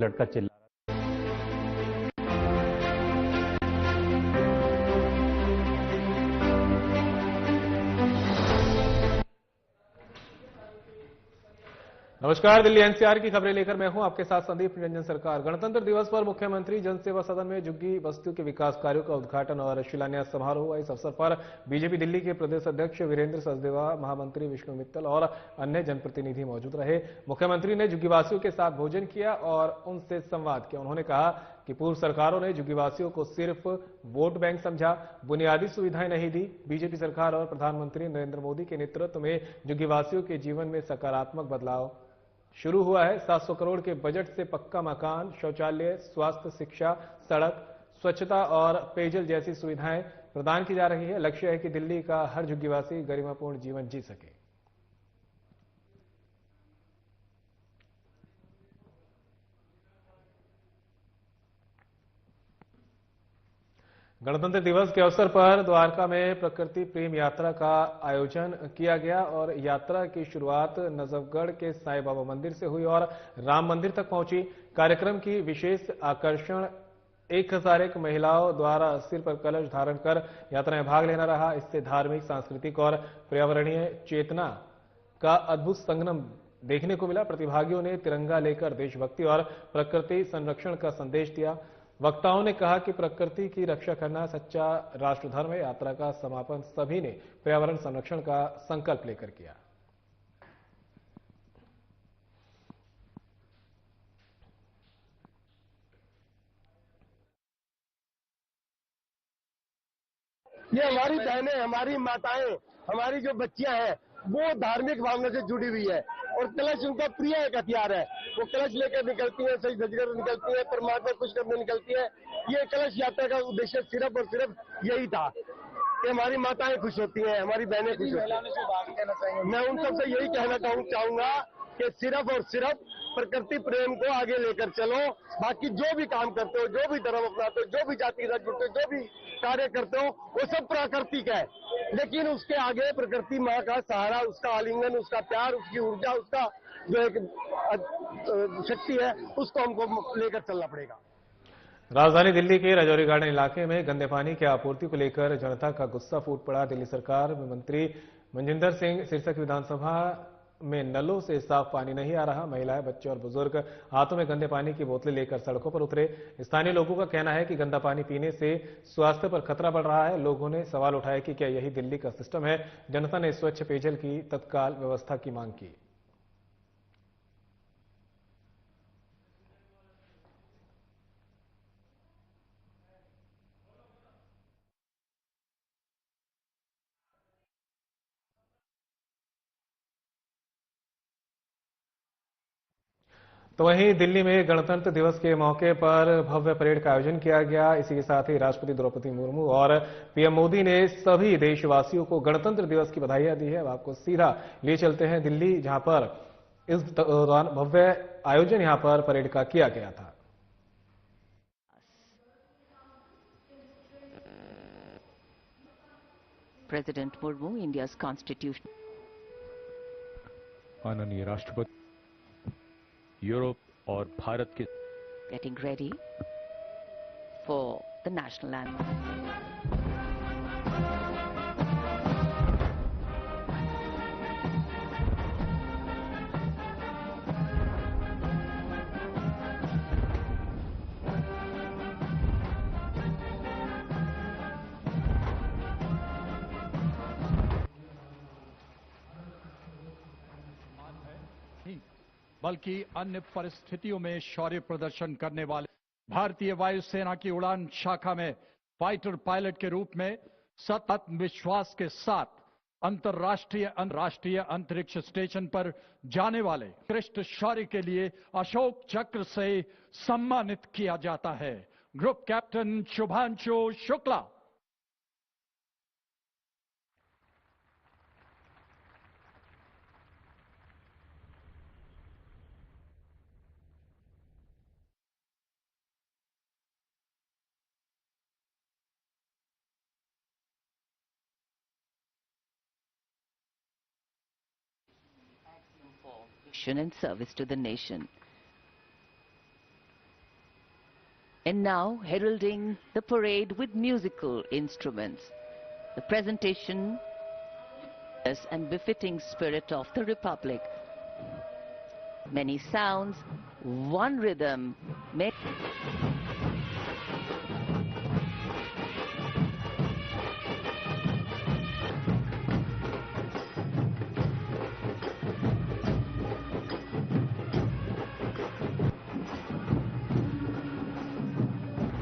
लड़का चिल्ला नमस्कार, दिल्ली एनसीआर की खबरें लेकर मैं हूं आपके साथ संदीप निरंजन सरकार। गणतंत्र दिवस पर मुख्यमंत्री जनसेवा सदन में झुग्गी बस्तियों के विकास कार्यों का उद्घाटन और शिलान्यास समारोह हुआ। इस अवसर पर बीजेपी दिल्ली के प्रदेश अध्यक्ष वीरेंद्र सचदेवा, महामंत्री विष्णु मित्तल और अन्य जनप्रतिनिधि मौजूद रहे। मुख्यमंत्री ने झुग्गीवासियों के साथ भोजन किया और उनसे संवाद किया। उन्होंने कहा कि पूर्व सरकारों ने झुग्गीवासियों को सिर्फ वोट बैंक समझा, बुनियादी सुविधाएं नहीं दी। बीजेपी सरकार और प्रधानमंत्री नरेंद्र मोदी के नेतृत्व में झुग्गीवासियों के जीवन में सकारात्मक बदलाव शुरू हुआ है। 700 करोड़ के बजट से पक्का मकान, शौचालय, स्वास्थ्य, शिक्षा, सड़क, स्वच्छता और पेयजल जैसी सुविधाएं प्रदान की जा रही है। लक्ष्य है कि दिल्ली का हर झुग्गीवासी गरिमापूर्ण जीवन जी सके। गणतंत्र दिवस के अवसर पर द्वारका में प्रकृति प्रेम यात्रा का आयोजन किया गया और यात्रा की शुरुआत नजफगढ़ के साईं बाबा मंदिर से हुई और राम मंदिर तक पहुंची। कार्यक्रम की विशेष आकर्षण 1001 महिलाओं द्वारा सिर पर कलश धारण कर यात्रा में भाग लेना रहा। इससे धार्मिक, सांस्कृतिक और पर्यावरणीय चेतना का अद्भुत संगम देखने को मिला। प्रतिभागियों ने तिरंगा लेकर देशभक्ति और प्रकृति संरक्षण का संदेश दिया। वक्ताओं ने कहा कि प्रकृति की रक्षा करना सच्चा राष्ट्र धर्म है। यात्रा का समापन सभी ने पर्यावरण संरक्षण का संकल्प लेकर किया। ये हमारी बहनें, हमारी माताएं, हमारी जो बच्चियां हैं वो धार्मिक भावना से जुड़ी हुई है और कलश उनका प्रिय एक हथियार है। वो कलश लेकर निकलती है, सही सजकर निकलती है, परमात्मा खुश करने निकलती है। ये कलश यात्रा का उद्देश्य सिर्फ और सिर्फ यही था कि हमारी माताएं खुश होती हैं, हमारी बहनें खुश होती हैं। मैं उन सबसे यही कहना चाहूंगा कि सिर्फ और सिर्फ प्रकृति प्रेम को आगे लेकर चलो। बाकी जो भी काम करते हो, जो भी धर्म अपनाते हो, जो भी जाति के साथ जुड़ते हो, जो भी कार्य करते हो, वो सब प्राकृतिक है। लेकिन उसके आगे प्रकृति माँ का सहारा, उसका आलिंगन, उसका प्यार, उसकी ऊर्जा, उसका जो एक शक्ति है, उसको हमको लेकर चलना पड़ेगा। राजधानी दिल्ली के राजौरी गार्डन इलाके में गंदे पानी की आपूर्ति को लेकर जनता का गुस्सा फूट पड़ा। दिल्ली सरकार में मंत्री मनजिंदर सिंह सिरसा की विधानसभा में नलों से साफ पानी नहीं आ रहा। महिलाएं, बच्चे और बुजुर्ग हाथों में गंदे पानी की बोतलें लेकर सड़कों पर उतरे। स्थानीय लोगों का कहना है कि गंदा पानी पीने से स्वास्थ्य पर खतरा बढ़ रहा है। लोगों ने सवाल उठाया कि क्या यही दिल्ली का सिस्टम है। जनता ने स्वच्छ पेयजल की तत्काल व्यवस्था की मांग की। तो वहीं दिल्ली में गणतंत्र दिवस के मौके पर भव्य परेड का आयोजन किया गया। इसी के साथ ही राष्ट्रपति द्रौपदी मुर्मू और पीएम मोदी ने सभी देशवासियों को गणतंत्र दिवस की बधाइयां दी है। अब आपको सीधा ले चलते हैं दिल्ली, जहां पर इस दौरान भव्य आयोजन यहां पर परेड का किया गया था। President Murmu, India's constitution. माननीय राष्ट्रपति यूरोप और भारत के Getting ready for the national anthem. बल्कि अन्य परिस्थितियों में शौर्य प्रदर्शन करने वाले भारतीय वायुसेना की उड़ान शाखा में फाइटर पायलट के रूप में सतत विश्वास के साथ अंतर्राष्ट्रीय अंतरिक्ष स्टेशन पर जाने वाले उत्कृष्ट शौर्य के लिए अशोक चक्र से सम्मानित किया जाता है। Group captain Shubhanshu Shukla. And service to the nation. And now heralding the parade with musical instruments. The presentation is and befitting spirit of the Republic. Many sounds, one rhythm.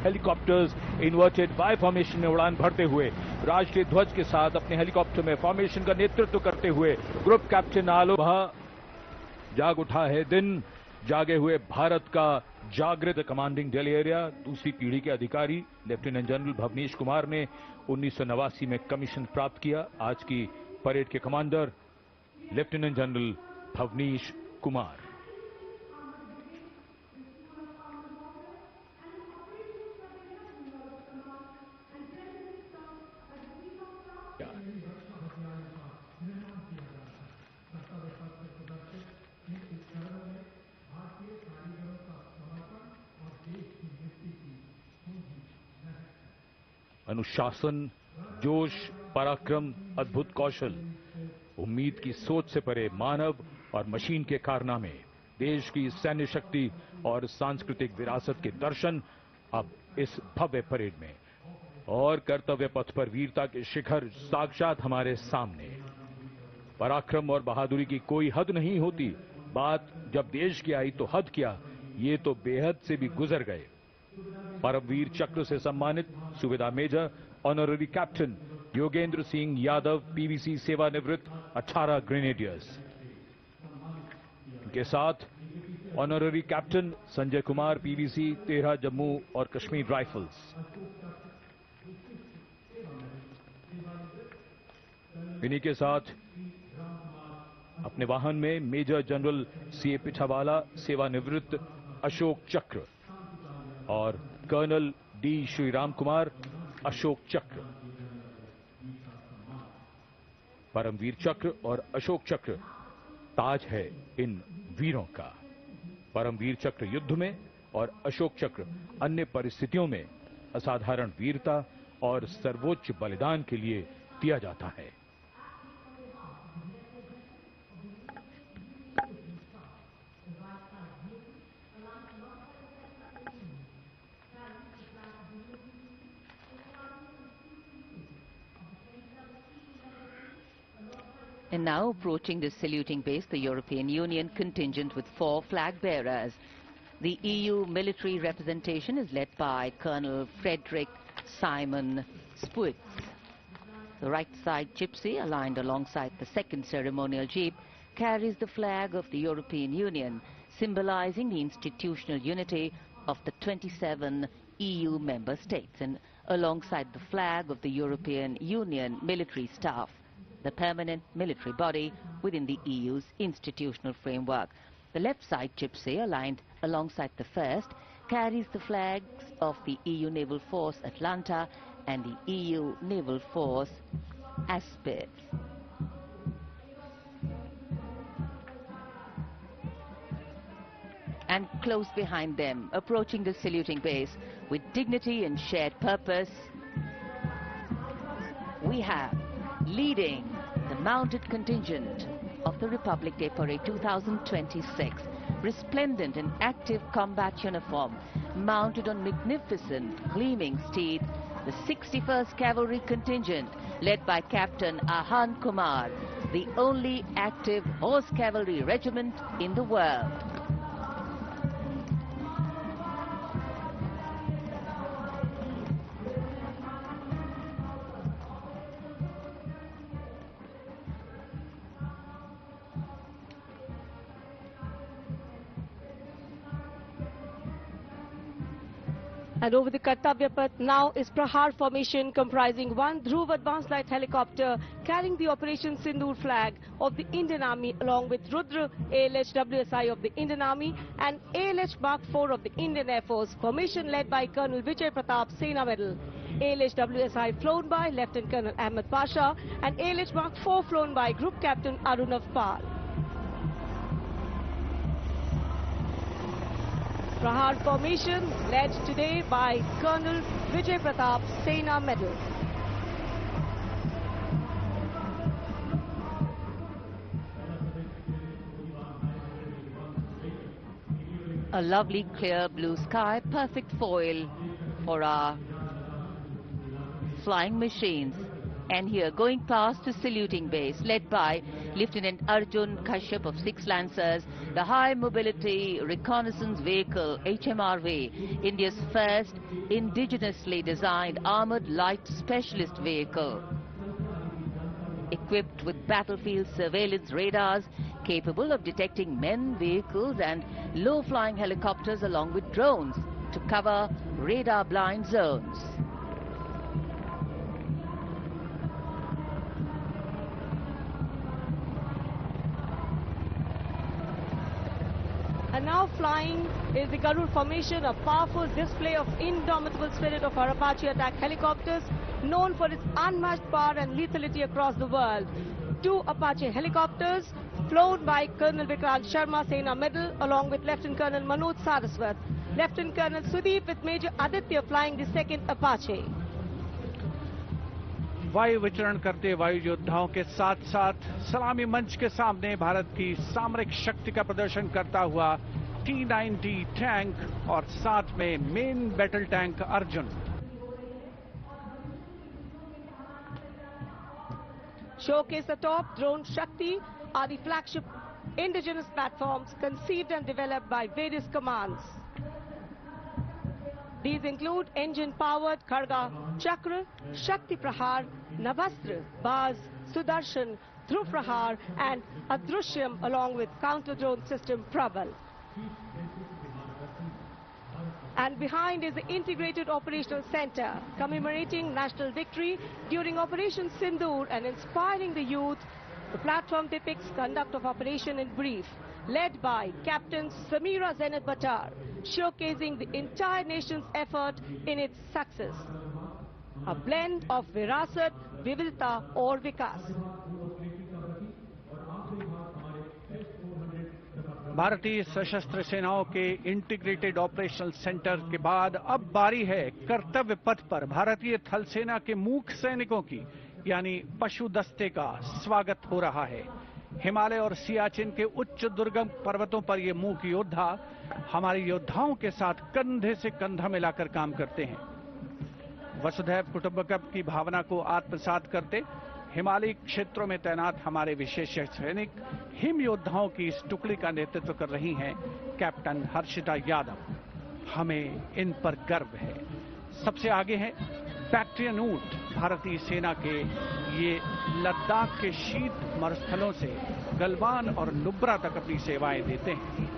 Helicopters inverted Y formation में उड़ान भरते हुए राष्ट्रीय ध्वज के साथ अपने helicopter में फॉर्मेशन का नेतृत्व करते हुए ग्रुप कैप्टन आलोक जाग उठा है दिन, जागे हुए भारत का जागृत कमांडिंग दिल्ली एरिया दूसरी पीढ़ी के अधिकारी लेफ्टिनेंट जनरल भवनीश कुमार ने 1989 में कमीशन प्राप्त किया। आज की परेड के commander lieutenant general Bhavnish Kumar. अनुशासन, जोश, पराक्रम, अद्भुत कौशल, उम्मीद की सोच से परे मानव और मशीन के कारनामे, देश की सैन्य शक्ति और सांस्कृतिक विरासत के दर्शन अब इस भव्य परेड में, और कर्तव्य पथ पर वीरता के शिखर साक्षात हमारे सामने। पराक्रम और बहादुरी की कोई हद नहीं होती, बात जब देश की आई तो हद क्या, ये तो बेहद से भी गुजर गए। परमवीर चक्र से सम्मानित सुबेदार major honorary captain Yogendra Singh Yadav PVC सेवानिवृत्त 18 ग्रेनेडियर्स, उनके साथ honorary captain Sanjay Kumar PVC 13 Jammu और कश्मीर राइफल्स, इन्हीं के साथ अपने वाहन में मेजर जनरल सीए पिठावाला सेवानिवृत्त अशोक चक्र और कर्नल डी श्रीराम कुमार अशोक चक्र। परमवीर चक्र और अशोक चक्र ताज है इन वीरों का। परमवीर चक्र युद्ध में और अशोक चक्र अन्य परिस्थितियों में असाधारण वीरता और सर्वोच्च बलिदान के लिए दिया जाता है। And now approaching the saluting base, the European Union contingent with 4 flag bearers. The EU military representation is led by Colonel Frederick Simon Spuitz. The right side gypsy, aligned alongside the second ceremonial jeep, carries the flag of the European Union, symbolizing the institutional unity of the 27 EU member states, and alongside the flag of the European Union military staff, the permanent military body within the EU's institutional framework. The left side gypsy, aligned alongside the first, carries the flags of the EU Naval Force Atlanta and the EU Naval Force Aspis. And close behind them, approaching the saluting base with dignity and shared purpose, we have leading the mounted contingent of the Republic Day Parade 2026, resplendent in active combat uniform, mounted on magnificent gleaming steeds, the 61st Cavalry Contingent, led by Captain Ahan Kumar, the only active horse cavalry regiment in the world. And over the Kartavya Path now is Prahar formation, comprising one Dhruv advanced light helicopter carrying the Operation Sindoor flag of the Indian Army, along with Rudra ALH WSI of the Indian Army and ALH Mark 4 of the Indian Air Force. Formation led by Colonel Vijay Pratap Sena Medal. ALH WSI flown by Lieutenant Colonel Ahmed Pasha and ALH Mark 4 flown by Group Captain Arunav Pal. Prahar formation led today by Colonel Vijay Pratap Sena Medal. A lovely clear blue sky, perfect foil for our flying machines. And here, going past the saluting base, led by Lieutenant Arjun Kashyap of 6 Lancers, the High Mobility Reconnaissance Vehicle, HMRV, India's first indigenously designed armored light specialist vehicle. Equipped with battlefield surveillance radars, capable of detecting men, vehicles and low-flying helicopters along with drones to cover radar-blind zones. And now flying is the Garud formation, a powerful display of indomitable spirit of our Apache attack helicopters, known for its unmatched power and lethality across the world. 2 Apache helicopters flown by Colonel Vikrant Sharma Sena Medal along with Lieutenant Colonel Manoj Saraswat. Lieutenant Colonel Sudeep with Major Aditya flying the 2nd Apache. वायु विचरण करते वायु योद्धाओं के साथ साथ सलामी मंच के सामने भारत की सामरिक शक्ति का प्रदर्शन करता हुआ T-90 टैंक और साथ में main battle tank Arjun. Showcase atop Drone Shakti are the flagship indigenous platforms conceived and developed by various commands. These include engine-powered Kharga Chakra, Shakti Prahar, Navastra, Baz, Sudarshan, Dhruv Prahar and Adrushyam along with counter-drone system Prabal. And behind is the Integrated Operational Center, commemorating national victory during Operation Sindoor and inspiring the youth. The platform depicts conduct of operation in brief, led by Captain Samira Zenat Batar, showcasing the entire nation's effort in its success. A blend of Virasat, Vividta or Vikas. भारतीय सशस्त्र सेनाओं के integrated operational centre के बाद अब बारी है कर्तव्य पथ पर भारतीय थल सेना के मूक सैनिकों की, यानी पशु दस्ते का स्वागत हो रहा है. हिमालय और सियाचिन के उच्च दुर्गम पर्वतों पर ये मूक योद्धा हमारे योद्धाओं के साथ कंधे से कंधा मिलाकर काम करते हैं. वसुधैव कुटुंबकम की भावना को आत्मसात करते हिमालयी क्षेत्रों में तैनात हमारे विशेष सैनिक हिम योद्धाओं की इस टुकड़ी का नेतृत्व कर रही हैं कैप्टन हर्षिता यादव. हमें इन पर गर्व है. सबसे आगे हैं बैक्ट्रियन ऊंट. भारतीय सेना के ये लद्दाख के शीत मरुस्थलों से गलवान और नुब्रा तक अपनी सेवाएं देते हैं.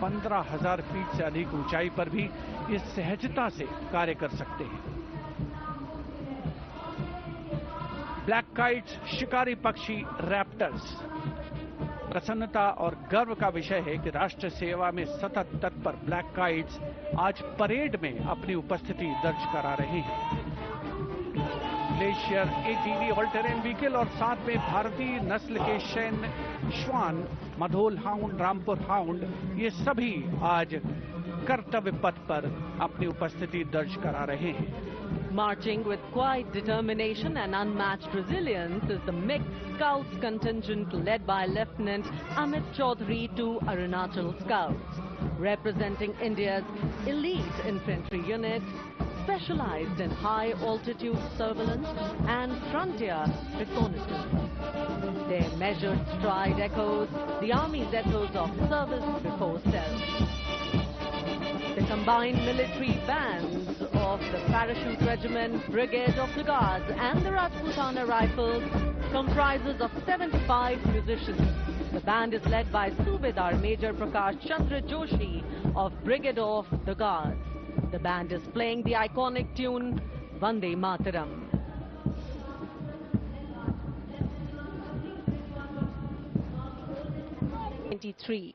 15,000 फीट से अधिक ऊंचाई पर भी ये सहजता से कार्य कर सकते हैं. ब्लैक काइट्स शिकारी पक्षी रैप्टर्स. प्रसन्नता और गर्व का विषय है कि राष्ट्र सेवा में सतत तत्पर ब्लैक काइट्स आज परेड में अपनी उपस्थिति दर्ज करा रहे हैं. Glacier ATV all terrain vehicle और साथ में भारतीय नस्ल के शैन श्वान, मधोल हाउंड, रामपुर हाउंड, ये सभी आज कर्तव्य पथ पर अपनी उपस्थिति दर्ज करा रहे हैं. Marching with quiet determination and unmatched resilience is the mixed Scouts contingent led by Lieutenant Amit Chaudhary to Arunachal Scouts, representing India's elite infantry unit, specialized in high-altitude surveillance and frontier reconnaissance. Their measured stride echoes the Army's ethos of service before self. The combined military bands of the Parachute Regiment, Brigade of the Guards and the Rajputana Rifles comprises of 75 musicians. The band is led by Subedar Major Prakash Chandra Joshi of Brigade of the Guards. The band is playing the iconic tune Vande Mataram. '23.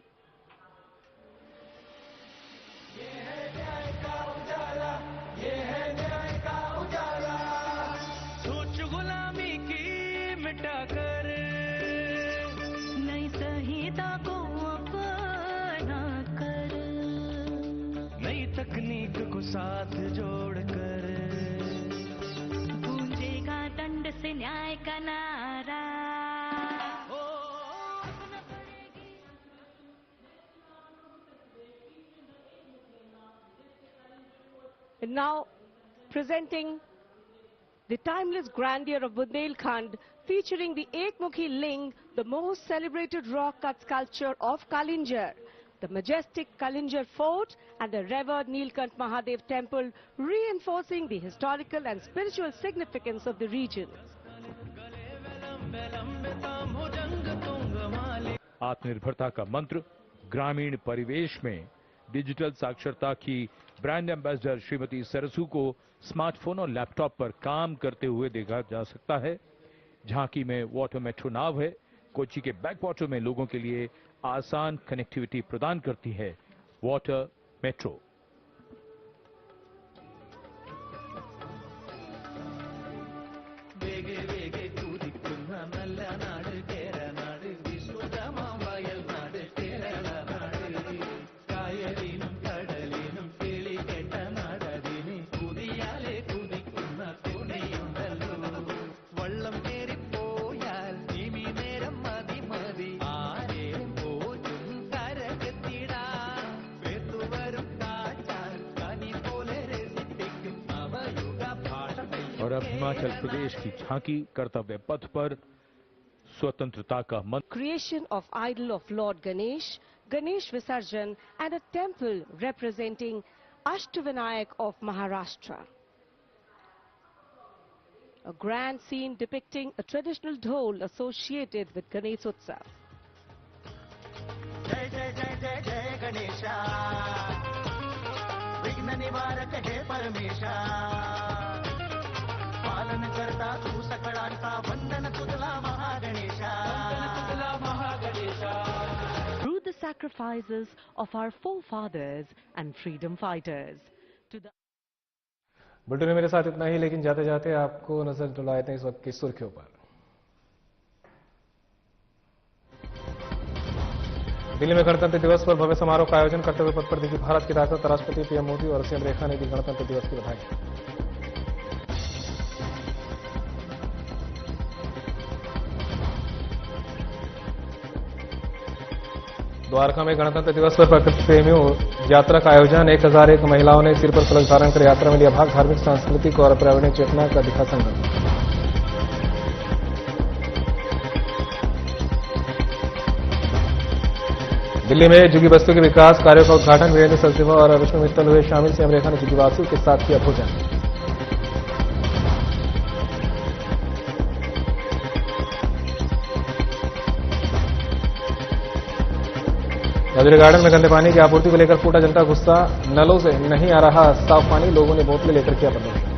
तकनीक को साथ जोड़कर गूंजेगा दंड से न्याय का नारा। And now presenting the timeless grandeur of Bundelkhand, featuring the Ekmukhi Ling, the most celebrated rock-cut sculpture of Kalinjar, the majestic Kalinjar Fort and the revered Nilkant Mahadev Temple, reinforcing the historical and spiritual significance of the region. आत्मनिर्भरता का मंत्र ग्रामीण परिवेश में digital साक्षरता की brand ambassador Shrimati सरसू को smartphone और लैपटॉप पर काम करते हुए देखा जा सकता है। झांकी में वाटर मेट्रो नाव है। कोच्चि के बैकवाटर में लोगों के लिए आसान कनेक्टिविटी प्रदान करती है वाटर मेट्रो। और अब हिमाचल प्रदेश की झांकी कर्तव्य पथ पर स्वतंत्रता का मंत्र। Creation of idol of Lord Ganesh, Ganesh Visarjan and a temple representing Ashtavinayak of Maharashtra. A grand scene depicting a traditional dhol associated with Ganesh Utsav. जय जय जय जय जय गणेशा, विघ्न निवारक हे परमेशा, पालन करता तू सकळांचा, वंदन तुझला महागणेशा, वंदन तुझला महागणेशा। Through the sacrifices of our forefathers and freedom fighters. To the bulletin में मेरे साथ इतना ही, लेकिन जाते जाते आपको नजर दिलाए थे इस वक्त की सुर्खियों पर। दिल्ली में गणतंत्र दिवस पर भव्य समारोह का आयोजन करते हुए पथ पर दिखी भारत की ताकत। राष्ट्रपति पीएम मोदी और सीएम रेखा ने दी गणतंत्र दिवस की बधाई। द्वारका में गणतंत्र दिवस पर प्रकृति प्रेमियों यात्रा का आयोजन। 1001 महिलाओं ने सिर पर कलश धारण कर यात्रा में लिया भाग। धार्मिक, सांस्कृतिक और पर्यावरणीय चेतना का दिखा संगम। दिल्ली में झुग्गी बस्तियों के विकास कार्यों का उद्घाटन। वीरेंद्र सचदेवा और विष्णु मित्तल हुए शामिल। सीएम रेखा ने झुग्गीवासियों के साथ किया भोजन। राजौरी गार्डन में गंदे पानी की आपूर्ति को लेकर फूटा जनता गुस्सा। नलों से नहीं आ रहा साफ पानी, लोगों ने बोतलें लेकर किया प्रदर्शन।